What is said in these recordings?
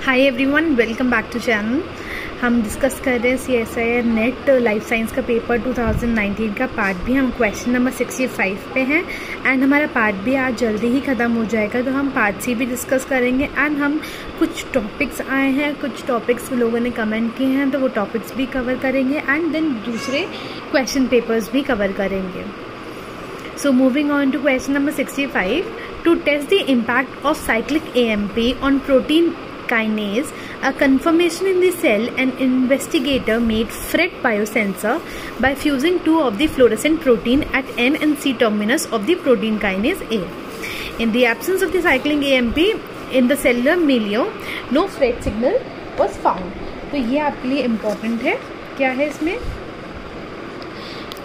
Hi everyone, welcome back to channel. हम discuss कर रहे हैं CSIR नेट लाइफ साइंस का पेपर 2019 का पार्ट भी। हम क्वेश्चन नंबर 65 पे हैं एंड हमारा पार्ट भी आज जल्दी ही ख़त्म हो जाएगा, तो हम पार्ट सी भी डिस्कस करेंगे। एंड हम कुछ टॉपिक्स आए हैं, कुछ टॉपिक्स लोगों ने कमेंट किए हैं, तो वो टॉपिक्स भी कवर करेंगे एंड देन दूसरे क्वेश्चन पेपर्स भी कवर करेंगे। So moving on to question number 65, to test the impact of cyclic AMP on protein kinase, a conformation in the cell, an investigator made FRET biosensor by fusing two of the fluorescent protein at N and C terminus of the protein kinase A. In the absence of the cyclic AMP in the cellular milieu, no FRET signal was found. तो ये आपके लिए important है। क्या है इसमें?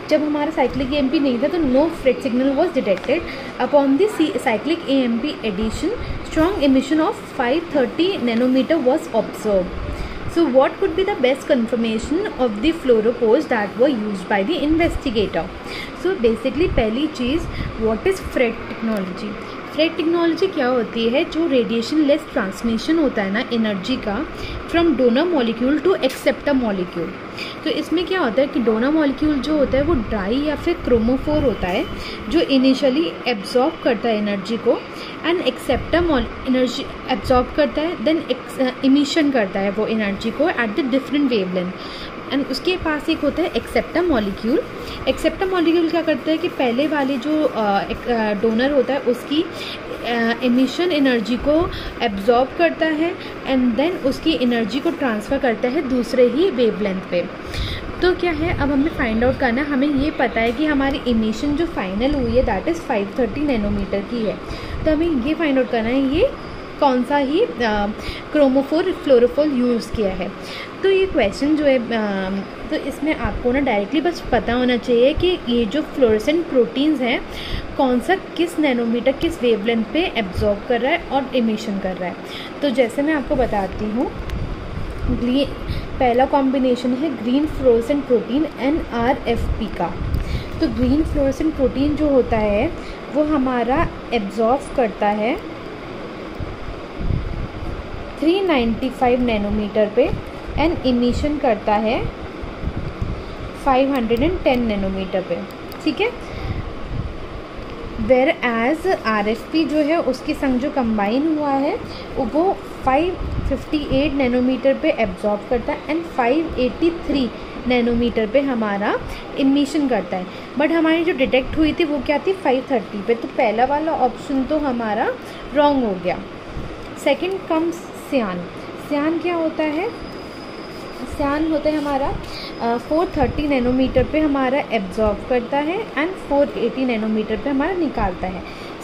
जब हमारा साइक्लिक AMP नहीं था तो no FRET signal was detected. Upon the cyclic AMP addition, strong emission of 530 nanometer was observed. So what could be the best confirmation of the fluoropores that were used by the investigator? So basically पहली चीज़, what is FRET technology? Freight technology क्या होती है? जो radiation less transmission होता है ना energy का, from donor molecule to acceptor molecule. तो इसमें क्या होता है कि डोनर मॉलिक्यूल जो होता है वो ड्राई या फिर क्रोमोफोर होता है, जो इनिशियली एब्जॉर्ब करता है एनर्जी को, एंड एक्सेप्टर एनर्जी एब्जॉर्ब करता है, देन इमिशन करता है वो एनर्जी को at the different wavelength. And उसके पास एक होता है एक्सेप्टर मॉलिक्यूल। एक्सेप्टर मॉलिक्यूल क्या करता है कि पहले वाले जो डोनर होता है उसकी एमिशन एनर्जी को एब्जॉर्ब करता है एंड देन उसकी एनर्जी को ट्रांसफ़र करता है दूसरे ही वेवलेंथ पे। तो क्या है, अब हमें फाइंड आउट करना है। हमें ये पता है कि हमारी एमिशन जो फाइनल हुई है दैट इज़ 530 नैनोमीटर की है। तो हमें ये फाइंड आउट करना है ये कौन सा ही क्रोमोफोर फ्लोरोफोर यूज़ किया है। तो ये क्वेश्चन जो है तो इसमें आपको ना डायरेक्टली बस पता होना चाहिए कि ये जो फ्लोरेसेंट प्रोटीन्स हैं कौन सा किस नैनोमीटर किस वेवलेंथ पे एब्जॉर्ब कर रहा है और इमिशन कर रहा है। तो जैसे मैं आपको बताती हूँ, पहला कॉम्बिनेशन है ग्रीन फ्लोरेसेंट प्रोटीन NRFP का। तो ग्रीन फ्लोरेसेंट प्रोटीन जो होता है वो हमारा एब्जॉर्ब करता है 395 नैनोमीटर पे एंड इमिशन करता है 510 नैनोमीटर पे, ठीक है। वेर एज RFP जो है उसके संग जो कंबाइन हुआ है वो 558 नैनोमीटर पे एब्जॉर्ब करता है एंड 583 नैनोमीटर पे हमारा इमिशन करता है। बट हमारी जो डिटेक्ट हुई थी वो क्या थी? 530 पे। तो पहला वाला ऑप्शन तो हमारा रॉन्ग हो गया। सेकंड कम्स सियान। सियान क्या होता है? सियान होता है हमारा 430 नैनोमीटर पे हमारा एब्जॉर्ब करता है एंड 480 नैनोमीटर पे हमारा निकालता है।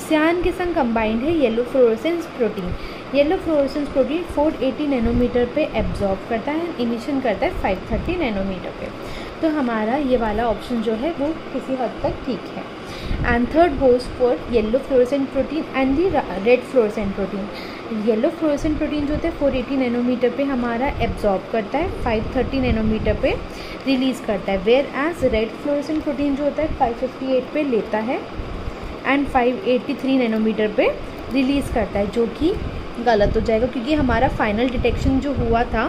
सियान के संग कंबाइंड है yellow fluorescence protein. Yellow fluorescence protein 480 nanometre पे एब्जॉर्ब करता है, इमिशन करता है 530 नैनोमीटर पे। तो हमारा ये वाला ऑप्शन जो है वो किसी हद तक ठीक है। And third goes for yellow fluorescent protein and the red fluorescent protein. Yellow fluorescent protein जो होता है 480 नैनोमीटर पे हमारा एब्जॉर्ब करता है, 530 नैनोमीटर पे रिलीज़ करता है। Whereas red fluorescent protein जो होता है 558 पे लेता है एंड 583 नैनोमीटर पे रिलीज़ करता है, जो कि गलत हो जाएगा क्योंकि हमारा फाइनल डिटेक्शन जो हुआ था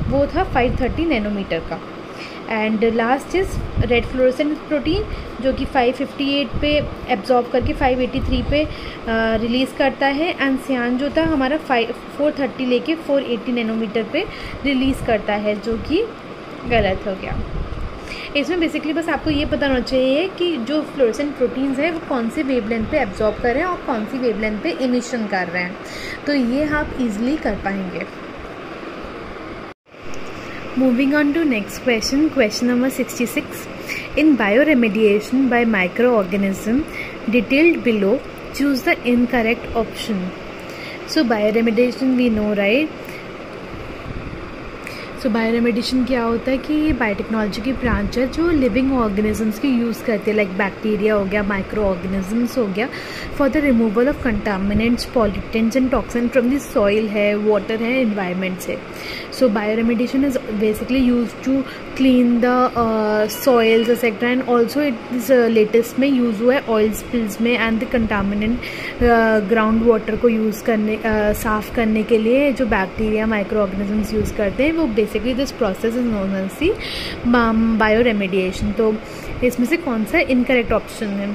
वो था 530 नैनोमीटर का। And last is red fluorescent protein जो कि 558 पे एब्जॉर्ब करके 583 पे रिलीज़ करता है एंड सियान जो था हमारा 430 लेके 480 नैनोमीटर पे रिलीज़ करता है, जो कि गलत हो गया। इसमें बेसिकली बस आपको ये पता होना चाहिए कि जो फ्लोरेसेंट प्रोटीन्स हैं वो कौन सी वेवलेंथ पे एब्जॉर्ब कर रहे हैं और कौन सी वेवलेंथ पे इमिशन कर रहे हैं, तो ये आप इजीली कर पाएंगे। Moving on to next question, question number 66. In bioremediation by microorganism detailed below, choose the incorrect option. So bioremediation we know, right? So bioremediation क्या होता है कि ये बायोटेक्नोलॉजी की ब्रांच है जो लिविंग ऑर्गेनिजम्स की यूज़ करती है, लाइक बैक्टीरिया हो गया, माइक्रो ऑर्गेनिजम्स हो गया, for the removal of contaminants, pollutants and toxin from the soil है, वाटर है, एनवायरनमेंट से। So bioremediation is basically used to clean the soils etc. and also it is latest में use हुआ है oil spills में and the contaminant ground water को use करने साफ़ करने के लिए जो बैक्टीरिया माइक्रो ऑर्गेनिजम्स यूज़ करते हैं वो basically this process is known as the bioremediation. तो इसमें से कौन सा इनकरेक्ट ऑप्शन है?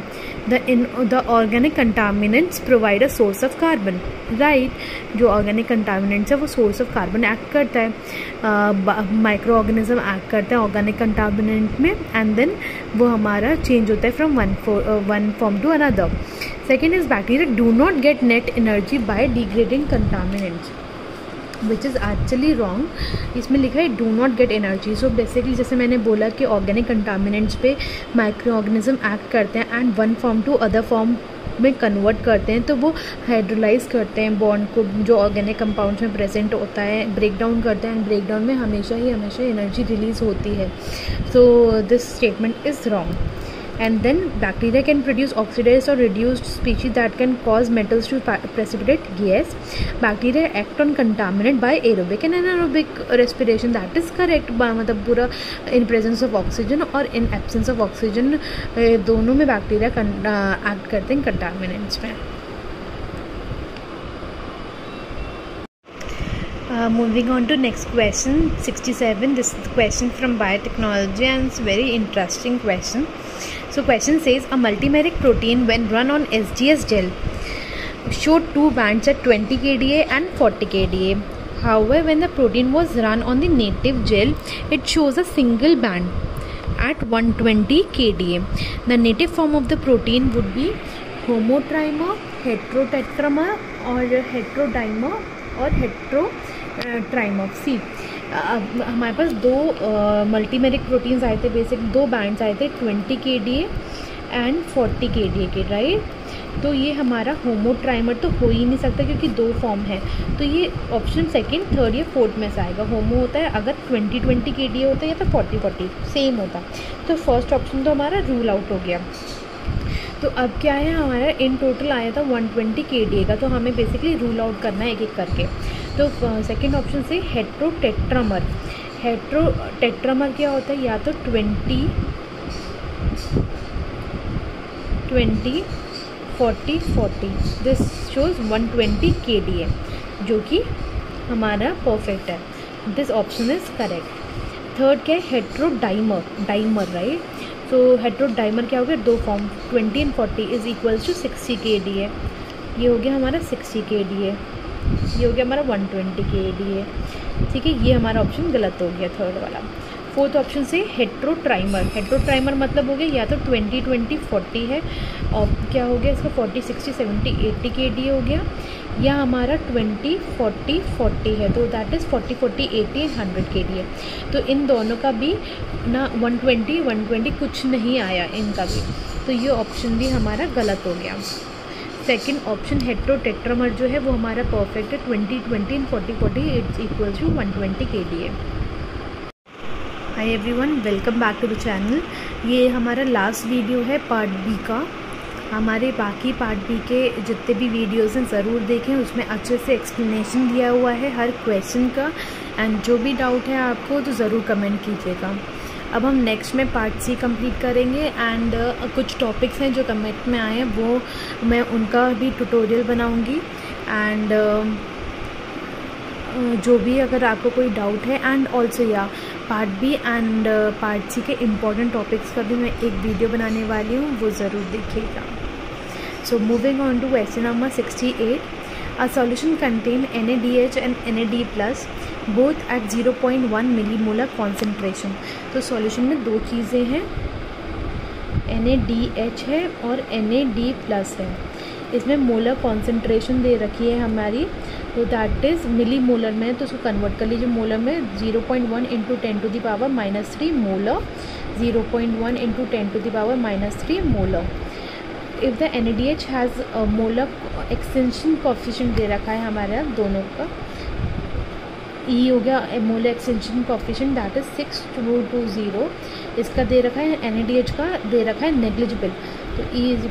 The organic contaminants provide a source of carbon, right. जो ऑर्गेनिक कंटामिनेंट्स है वो सोर्स ऑफ कार्बन एक्ट करता है, माइक्रो ऑर्गेनिज्म एक्ट करता है ऑर्गेनिक कंटामिनेंट में एंड देन वो हमारा चेंज होता है from one form to another. Second is bacteria do not get net energy by degrading contaminants, which is actually wrong. इसमें लिखा है do not get energy. So basically जैसे मैंने बोला कि ऑर्गेनिक कंटामिनेंट्स पे माइक्रो ऑर्गेनिज्म एक्ट करते हैं and one form to other form में कन्वर्ट करते हैं, तो वो हाइड्रोलाइज करते हैं बॉन्ड को जो ऑर्गेनिक कंपाउंड्स में प्रेजेंट होता है, ब्रेक डाउन करते हैं एंड ब्रेक डाउन में हमेशा एनर्जी रिलीज होती है। So this statement is wrong. And then bacteria can produce oxidized or reduced species that can cause metals to precipitate. Yes, bacteria act on contaminant by aerobic and anaerobic respiration. That is correct। मतलब पूरा in presence of oxygen और in absence of oxygen दोनों में bacteria act करते हैं contaminants में। Moving on to next question 67. This is the question from biotechnology and it's a very interesting question. So question says a multimeric protein when run on SGS gel showed two bands at 20 kDa and 40 kDa. However, when the protein was run on the native gel, it shows a single band at 120 kDa. The native form of the protein would be homotrimer, heterotetramer or heterodimer or heterotrimer. See, हमारे पास दो मल्टीमेरिक proteins आए थे, basic दो bands आए थे 20 kDa and 40 kDa के, right. तो ये हमारा होमोट्राइमर तो हो ही नहीं सकता क्योंकि दो फॉर्म है, तो ये ऑप्शन सेकंड, थर्ड या फोर्थ में से आएगा। होमो होता है अगर 20 kDa होता है या फिर 40 सेम होता, तो फर्स्ट ऑप्शन तो हमारा रूल आउट हो गया। तो अब क्या है, हमारा इन टोटल आया था 120 kDa का, तो हमें बेसिकली रूल आउट करना है एक एक करके। तो सेकंड ऑप्शन से हेट्रोटेट्रामर। हेट्रोटेट्रामर क्या होता है? या तो 20 40 दिस शोज 120 kDa जो कि हमारा परफेक्ट है। This option is correct. Third क्या है? Heterodimer, right. तो हेट्रोडाइमर क्या हो गया? दो form 20 and 40 is equals to 60 kDa। ये हो गया हमारा 60 kDa, ये हो गया हमारा 120 kDa, ठीक है। ये हमारा ऑप्शन गलत हो गया, थर्ड वाला। फोर्थ ऑप्शन से हेट्रोट्राइमर मतलब हो गया या तो 20 20 40 है और क्या हो गया इसका 40 60 70 80 kDa हो गया, या हमारा 20 40 40 है, तो दैट इज़ 40 40 80 100 kDa। तो इन दोनों का भी ना 120 कुछ नहीं आया इनका भी, तो ये ऑप्शन भी हमारा गलत हो गया। सेकेंड ऑप्शन हेट्रोटेट्रामर जो है वो हमारा परफेक्ट है, 20 20 and 40 40 it's equal to 120 kDa। Hi everyone, welcome back to the channel. ये हमारा लास्ट वीडियो है पार्ट बी का। हमारे बाकी पार्ट बी के जितने भी वीडियोज़ हैं ज़रूर देखें, उसमें अच्छे से एक्सप्लेनेशन दिया हुआ है हर क्वेश्चन का, एंड जो भी डाउट है आपको तो ज़रूर कमेंट कीजिएगा। अब हम नेक्स्ट में पार्ट सी कंप्लीट करेंगे एंड कुछ टॉपिक्स हैं जो कमेंट में आए हैं वो मैं उनका भी ट्यूटोरियल बनाऊंगी, एंड जो भी अगर आपको कोई डाउट है एंड ऑल्सो या part B and part C के इम्पॉर्टेंट टॉपिक्स का भी मैं एक वीडियो बनाने वाली हूँ, वो ज़रूर देखिएगा। So moving on to question number 68। A solution contain NaDH and Na+, both at 0.1 millimolar concentration. तो सॉल्यूशन में दो चीज़ें हैं, NaDH है और Na+ है। इसमें मोलर कॉन्सेंट्रेशन दे रखी है हमारी, तो दैट इज़ मिली मोलर में, तो उसको कन्वर्ट कर लीजिए मोलर में। 0.1 × 10⁻³ molar, 0.1 × 10⁻³ molar. If the NaDH has molar extension coefficient दे रखा है हमारे दोनों का, ई हो गया molar extension coefficient that is 6,220। इसका दे रखा है NaDH का दे रखा है नेग्लिजिबल, तो E =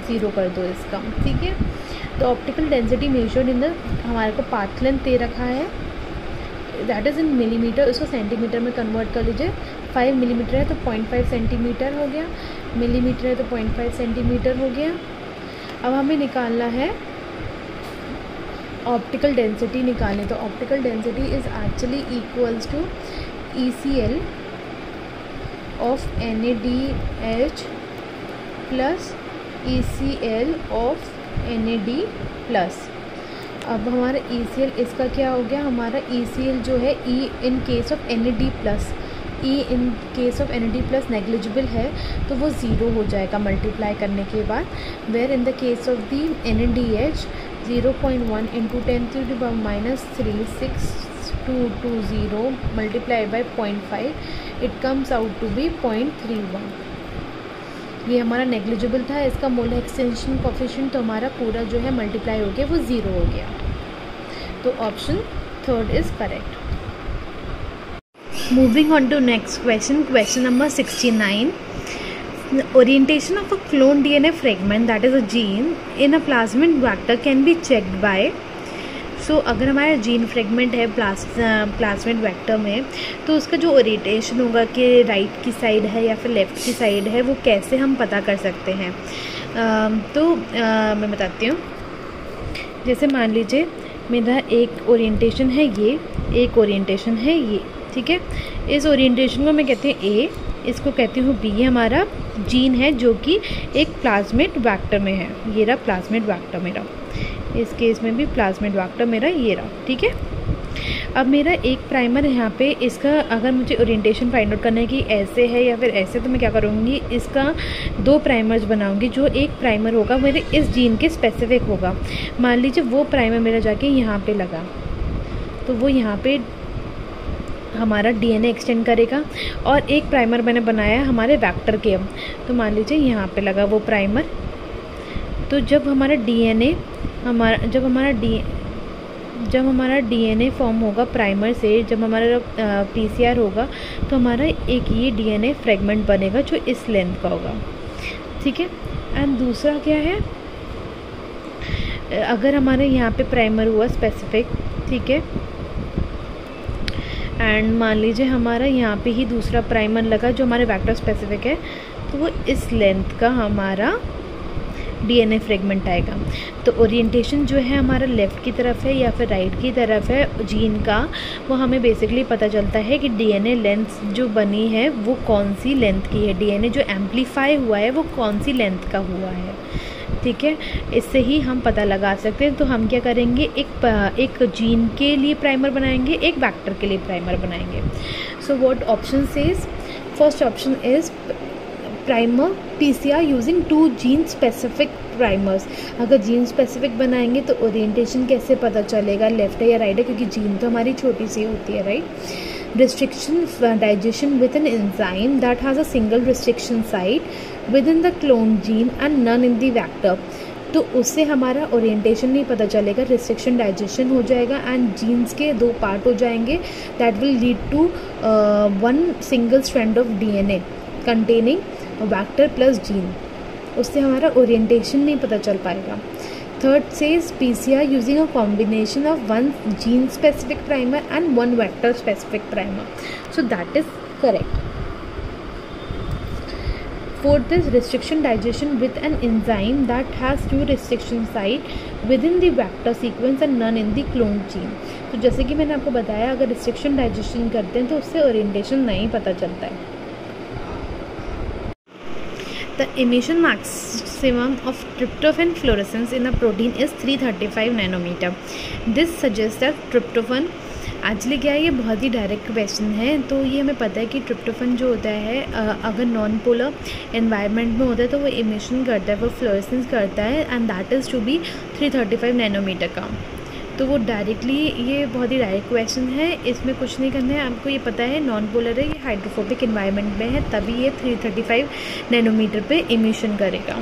0 कर दो इसका, ठीक है। तो optical density measured in the, हमारे को पाथ लेंथ दे रखा है दैट इज़ इन मिलीमीटर, उसको सेंटीमीटर में कन्वर्ट कर लीजिए। 5 मिलीमीटर है तो 0.5 सेंटीमीटर हो गया, मिलीमीटर है तो 0.5 सेंटीमीटर हो गया। अब हमें निकालना है ऑप्टिकल डेंसिटी निकालें, तो optical density is actually equals to ECL of NaDH plus ECL of NaD plus. अब हमारा ECL इसका क्या हो गया, हमारा ECL जो है E in case of NaD plus, E in case of NaD plus negligible है तो वो ज़ीरो हो जाएगा मल्टीप्लाई करने के बाद। Where in the case of the NaDH 0.1 into 10⁻³ 6220 multiply by 0.5, it comes out to be 0.31। ये हमारा नेग्लिजिबल था, इसका मोलर एक्सटेंशन कोफिशिएंट तो हमारा पूरा जो है मल्टीप्लाई हो गया वो ज़ीरो हो गया। तो option 3 is correct. Moving on to next question, question number 69। Orientation of a clone DNA fragment, that is a gene, in a plasmid vector can be checked by, सो अगर हमारा जीन फ्रेगमेंट है plasmid vector में तो उसका जो orientation होगा कि right की साइड है या फिर लेफ़्ट की साइड है वो कैसे हम पता कर सकते हैं। मैं बताती हूँ। जैसे मान लीजिए मेरा एक ओरिएंटेशन है ये, एक ओरिएंटेशन है ये, ठीक है। इस ओरिएंटेशन को मैं कहती हूँ ए, इसको कहती हूँ बी। ये हमारा जीन है जो कि एक प्लाज्मिड वेक्टर में है। ये रहा प्लाज्मिड वेक्टर मेरा, इस केस में भी प्लाज्मिड वेक्टर मेरा ये रहा, ठीक है। अब मेरा एक प्राइमर यहाँ पे, इसका अगर मुझे ओरिएंटेशन फाइंड आउट करना है कि ऐसे है या फिर ऐसे, तो मैं क्या करूँगी, इसका 2 प्राइमर्स बनाऊँगी। जो एक प्राइमर होगा मेरे इस जीन के स्पेसिफिक होगा। मान लीजिए वो प्राइमर मेरा जाके यहाँ पे लगा तो वो यहाँ पे हमारा DNA एक्सटेंड करेगा। और एक प्राइमर मैंने बनाया हमारे वेक्टर के, तो मान लीजिए यहाँ पे लगा वो प्राइमर। तो जब हमारा DNA DNA फॉर्म होगा प्राइमर से, जब हमारा PCR होगा तो हमारा एक ये DNA फ्रेगमेंट बनेगा जो इस लेंथ का होगा, ठीक है। एंड दूसरा क्या है, अगर हमारे यहाँ पे प्राइमर हुआ स्पेसिफिक, ठीक है, एंड मान लीजिए हमारा यहाँ पे ही दूसरा प्राइमर लगा जो हमारे वेक्टर स्पेसिफिक है, तो वो इस लेंथ का हमारा DNA फ्रेगमेंट आएगा। तो ओरिएंटेशन जो है हमारा लेफ़्ट की तरफ है या फिर राइट की तरफ है जीन का, वो हमें बेसिकली पता चलता है कि DNA लेंथ जो बनी है वो कौन सी लेंथ की है, DNA जो एम्पलीफाई हुआ है वो कौन सी लेंथ का हुआ है, ठीक है। इससे ही हम पता लगा सकते हैं। तो हम क्या करेंगे, एक जीन के लिए प्राइमर बनाएंगे, एक वेक्टर के लिए प्राइमर बनाएंगे। So what option says, first option is primer PCR using 2 gene specific primers. अगर जीन स्पेसिफिक बनाएंगे तो ओरिएंटेशन कैसे पता चलेगा लेफ्ट है या राइट है, क्योंकि जीन तो हमारी छोटी सी होती है, right. Restriction digestion with an enzyme that has a single restriction site within the cloned gene and none in the vector. तो उससे हमारा ओरिएंटेशन नहीं पता चलेगा, रिस्ट्रिक्शन डाइजेशन हो जाएगा एंड जीन्स के 2 पार्ट हो जाएंगे। That will lead to 1 single strand of DNA containing vector plus gene. उससे हमारा ओरिएंटेशन नहीं पता चल पाएगा। Third says PCR using a combination of 1 gene specific primer and 1 vector specific primer. So that is correct. Fourth is restriction digestion with an enzyme that has 2 restriction site within the vector sequence and none in the cloned gene. तो जैसे कि मैंने आपको बताया, अगर restriction digestion करते हैं तो उससे ओरिएंटेशन नहीं पता चलता है। The emission maximum of tryptophan fluorescence in a protein is 335 nanometer. This suggests that tryptophan actually क्या है, ये बहुत ही डायरेक्ट क्वेश्चन है। तो ये हमें पता है कि ट्रिप्टोफन जो होता है अगर नॉन पोलर एनवायरनमेंट में होता है तो वो इमिशन करता है, वो फ्लोरेसेंस करता है and that is to be 335 nanometre का। तो वो डायरेक्टली, ये बहुत ही डायरेक्ट क्वेश्चन है, इसमें कुछ नहीं करना है। आपको ये पता है नॉन पोलर है, ये हाइड्रोफोबिक एनवायरनमेंट में है, तभी ये 335 नैनोमीटर पे इमिशन करेगा।